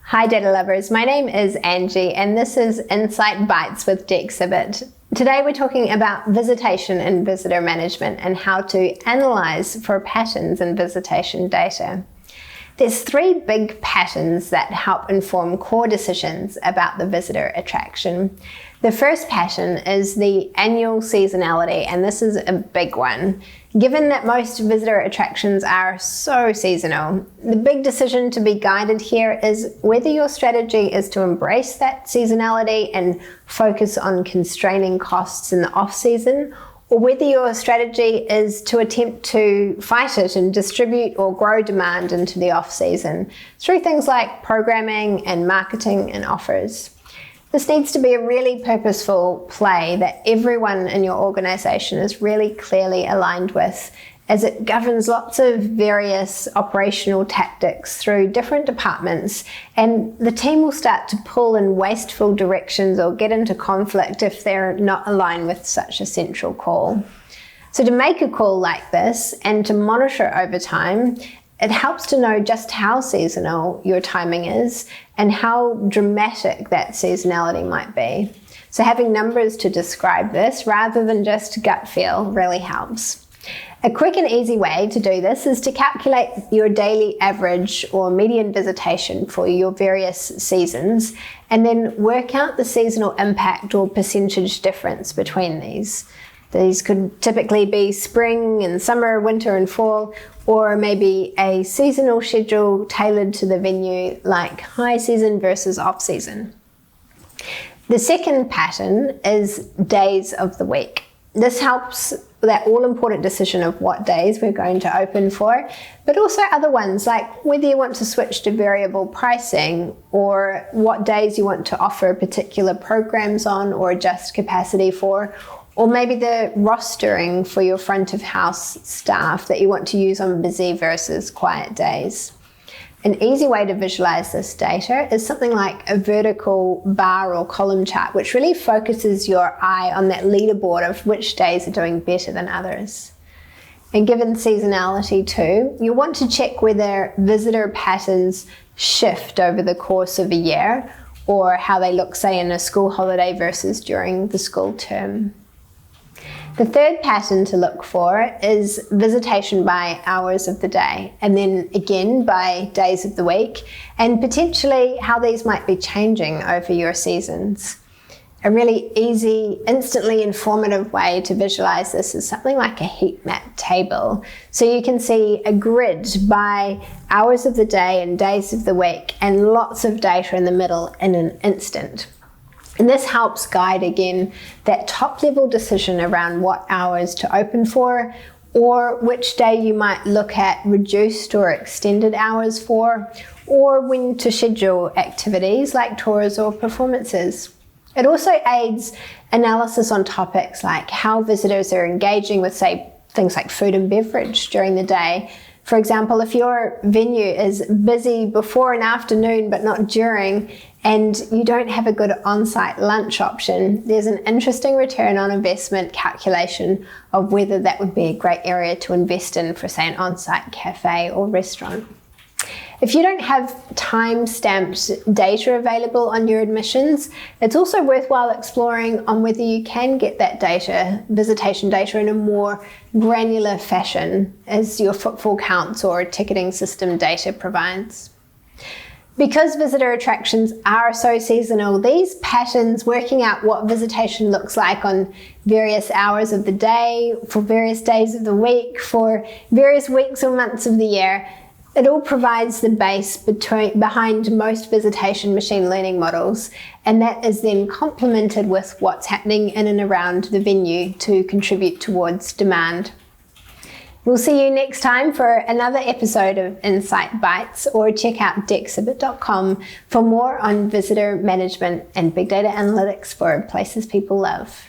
Hi data lovers, my name is Angie and this is Insight Bites with Dexibit. Today we're talking about visitation and visitor management and how to analyze for patterns in visitation data. There's three big patterns that help inform core decisions about the visitor attraction. The first pattern is the annual seasonality, and this is a big one. Given that most visitor attractions are so seasonal, the big decision to be guided here is whether your strategy is to embrace that seasonality and focus on constraining costs in the off-season, or whether your strategy is to attempt to fight it and distribute or grow demand into the off-season through things like programming and marketing and offers. This needs to be a really purposeful play that everyone in your organization is really clearly aligned with, as it governs lots of various operational tactics through different departments, and the team will start to pull in wasteful directions or get into conflict if they're not aligned with such a central call. So to make a call like this and to monitor over time, it helps to know just how seasonal your timing is and how dramatic that seasonality might be. So having numbers to describe this rather than just gut feel really helps. A quick and easy way to do this is to calculate your daily average or median visitation for your various seasons and then work out the seasonal impact or percentage difference between these. These could typically be spring and summer, winter and fall, or maybe a seasonal schedule tailored to the venue, like high season versus off season. The second pattern is days of the week. This helps that all-important decision of what days we're going to open for, but also other ones like whether you want to switch to variable pricing or what days you want to offer particular programs on or adjust capacity for, or maybe the rostering for your front of house staff that you want to use on busy versus quiet days. An easy way to visualize this data is something like a vertical bar or column chart, which really focuses your eye on that leaderboard of which days are doing better than others. And given seasonality too, you want to check whether visitor patterns shift over the course of a year or how they look, say, in a school holiday versus during the school term. The third pattern to look for is visitation by hours of the day, and then again by days of the week, and potentially how these might be changing over your seasons. A really easy, instantly informative way to visualize this is something like a heat map table. So you can see a grid by hours of the day and days of the week, and lots of data in the middle in an instant. And this helps guide, again, that top-level decision around what hours to open for, or which day you might look at reduced or extended hours for, or when to schedule activities like tours or performances. It also aids analysis on topics like how visitors are engaging with, say, things like food and beverage during the day. For example, if your venue is busy before and afternoon but not during, and you don't have a good on-site lunch option, there's an interesting return on investment calculation of whether that would be a great area to invest in for, say, an on-site cafe or restaurant. If you don't have time-stamped data available on your admissions, it's also worthwhile exploring on whether you can get that data, visitation data, in a more granular fashion as your footfall counts or ticketing system data provides. Because visitor attractions are so seasonal, these patterns, working out what visitation looks like on various hours of the day, for various days of the week, for various weeks or months of the year, it all provides the base behind most visitation machine learning models, and that is then complemented with what's happening in and around the venue to contribute towards demand. We'll see you next time for another episode of Insight Bites, or check out Dexibit.com for more on visitor management and big data analytics for places people love.